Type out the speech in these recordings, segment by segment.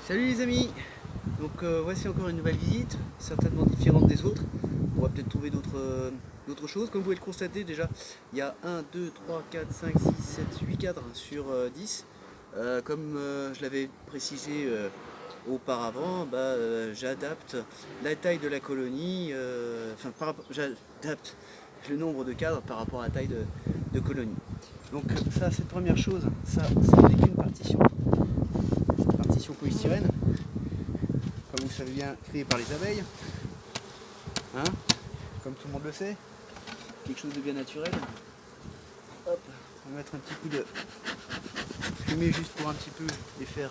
Salut les amis. Donc voici encore une nouvelle visite, certainement différente des autres. On va peut-être trouver d'autres choses. Comme vous pouvez le constater déjà, il y a 1, 2, 3, 4, 5, 6, 7, 8 cadres sur 10. Comme je l'avais précisé auparavant, j'adapte la taille de la colonie, j'adapte le nombre de cadres par rapport à la taille de colonie. Donc ça, cette première chose, ça n'est qu'une partition polystyrène, comme vous savez bien, créée par les abeilles, hein, comme tout le monde le sait, quelque chose de bien naturel. Hop, on va mettre un petit coup de fumée juste pour un petit peu les faire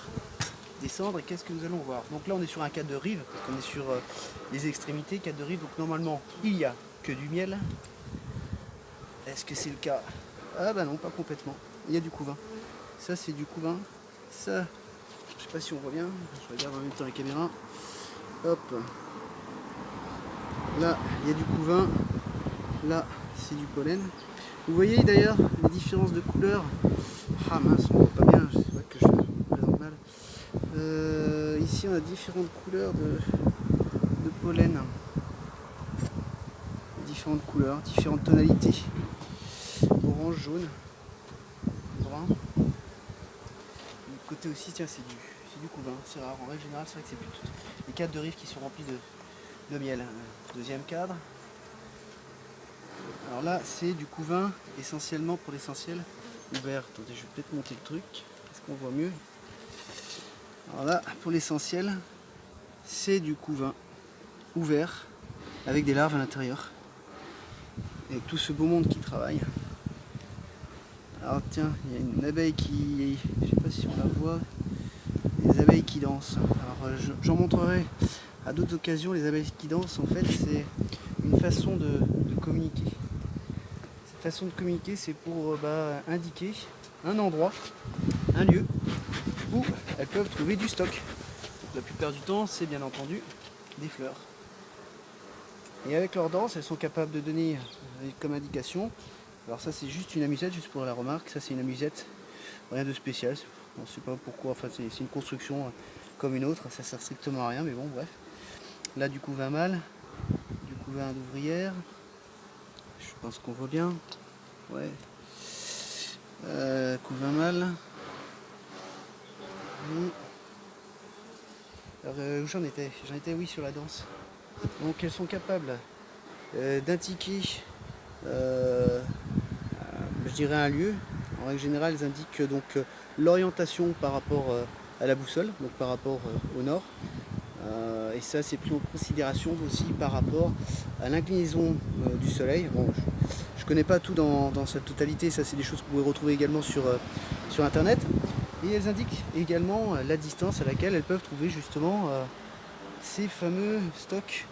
descendre. Et qu'est-ce que nous allons voir? Donc là on est sur un cadre de rive, parce qu'on est sur les extrémités, cadre de rive, donc normalement il n'y a que du miel. Est-ce que c'est le cas? Ah bah non, pas complètement, il y a du couvain. Ça c'est du couvain, ça, je sais pas si on voit bien, je regarde en même temps la caméra. Hop, là il y a du couvain, là c'est du pollen. Vous voyez d'ailleurs les différences de couleurs. Ah mince, on voit pas bien, je sais pas que je présente mal. Ici on a différentes couleurs de pollen, différentes couleurs, différentes tonalités, orange, jaune, brun. Du côté aussi, tiens, c'est du couvain, c'est rare. En règle générale, c'est vrai que c'est plus les cadres de rive qui sont remplis de miel. Deuxième cadre. Alors là, c'est du couvain essentiellement pour l'essentiel ouvert. Attendez, je vais peut-être monter le truc. Est-ce qu'on voit mieux? Alors là, pour l'essentiel, c'est du couvain ouvert avec des larves à l'intérieur. Et tout ce beau monde qui travaille. Alors tiens, il y a une abeille qui, je sais pas si on la voit, les abeilles qui dansent. Alors j'en montrerai à d'autres occasions. Les abeilles qui dansent, en fait, c'est une façon de communiquer. Cette façon de communiquer, c'est pour indiquer un endroit, un lieu où elles peuvent trouver du stock. Donc, la plupart du temps, c'est bien entendu des fleurs. Et avec leur danse, elles sont capables de donner comme indication. Alors ça, c'est juste une amusette, juste pour la remarque. Ça, c'est une amusette, rien de spécial. On ne sait pas pourquoi. Enfin, c'est une construction comme une autre. Ça sert strictement à rien, mais bon, bref. Là, du couvain mâle, du couvain d'ouvrière. Je pense qu'on voit bien. Ouais. Couvain mâle. Alors, où j'en étais? J'en étais, oui, sur la danse. Donc, elles sont capables d'indiquer, je dirais, un lieu. En règle générale, elles indiquent donc l'orientation par rapport à la boussole, donc par rapport au nord. Et ça, c'est pris en considération aussi par rapport à l'inclinaison du soleil. Bon, je ne connais pas tout dans sa totalité, ça c'est des choses que vous pouvez retrouver également sur internet. Et elles indiquent également la distance à laquelle elles peuvent trouver justement ces fameux stocks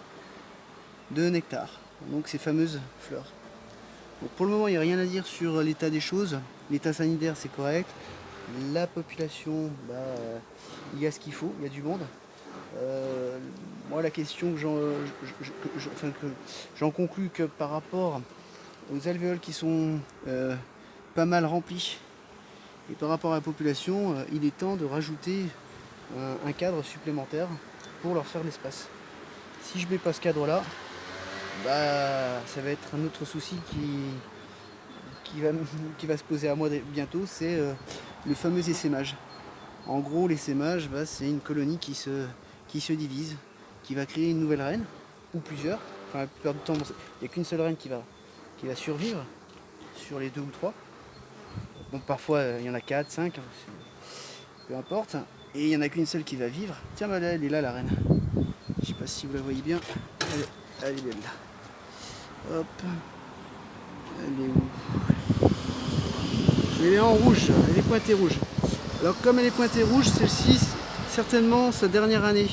de nectar, donc ces fameuses fleurs. Donc pour le moment, il n'y a rien à dire sur l'état des choses. L'état sanitaire, c'est correct. La population, il y a ce qu'il faut, il y a du monde. Moi, la question que j'en conclus que par rapport aux alvéoles qui sont pas mal remplis et par rapport à la population, il est temps de rajouter un cadre supplémentaire pour leur faire l'espace. Si je mets pas ce cadre là, ça va être un autre souci qui va se poser à moi bientôt, c'est le fameux essaimage. En gros, l'essaimage, c'est une colonie qui se divise, qui va créer une nouvelle reine, ou plusieurs. Enfin, la plupart du temps, il n'y a qu'une seule reine qui va survivre sur les 2 ou 3. Donc parfois, il y en a 4, 5, peu importe. Et il n'y en a qu'une seule qui va vivre. Tiens, là, elle est là, la reine. Je ne sais pas si vous la voyez bien. Elle est belle là. Hop. Elle est où? Je l'ai en rouge, elle est pointée rouge. Alors comme elle est pointée rouge, celle-ci, certainement sa dernière année.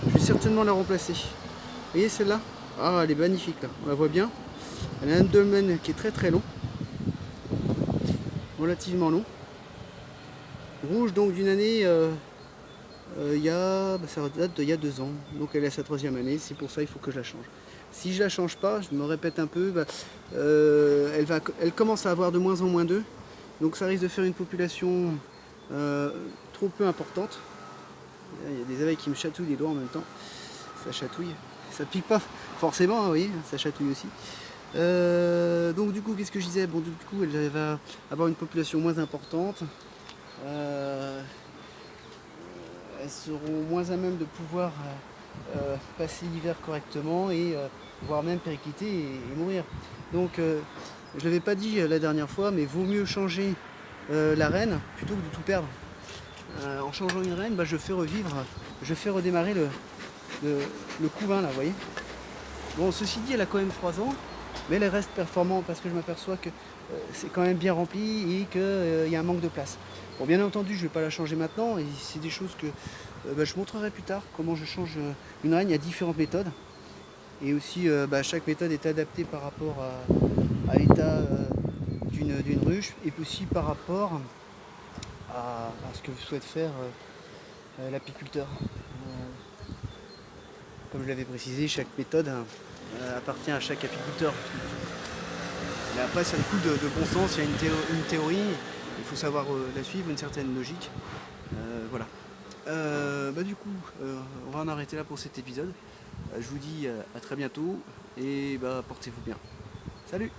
Je vais certainement la remplacer. Vous voyez celle-là? Ah, elle est magnifique là, on la voit bien. Elle a un dolmen qui est très très long. Relativement long. Rouge donc d'une année, ça date d'il y a 2 ans. Donc elle est à sa 3e année, c'est pour ça il faut que je la change. Si je la change pas, je me répète un peu, elle commence à avoir de moins en moins d'œufs. Donc ça risque de faire une population trop peu importante. Il y a des abeilles qui me chatouillent les doigts en même temps. Ça chatouille. Ça pique pas forcément, hein, vous voyez, ça chatouille aussi. Donc du coup, qu'est-ce que je disais? Bon, du coup, elle va avoir une population moins importante. Elles seront moins à même de pouvoir passer l'hiver correctement et voire même péricliter et mourir. Donc je ne l'avais pas dit la dernière fois, mais vaut mieux changer la reine plutôt que de tout perdre. En changeant une reine, bah, je fais redémarrer le couvain là, vous voyez. Bon, ceci dit, elle a quand même 3 ans, mais elle reste performante parce que je m'aperçois que c'est quand même bien rempli et qu'il y a un manque de place. Bon, bien entendu, je ne vais pas la changer maintenant et c'est des choses que bah, je montrerai plus tard, comment je change une reine. Il y a différentes méthodes et aussi bah, chaque méthode est adaptée par rapport à l'état d'une ruche et aussi par rapport à ce que souhaite faire l'apiculteur. Comme je l'avais précisé, chaque méthode appartient à chaque apiculteur. Mais après, c'est un coup de bon sens, il y a une théorie, il faut savoir la suivre, une certaine logique. Voilà. Bah, du coup, on va en arrêter là pour cet épisode. Je vous dis à très bientôt et bah, portez-vous bien. Salut!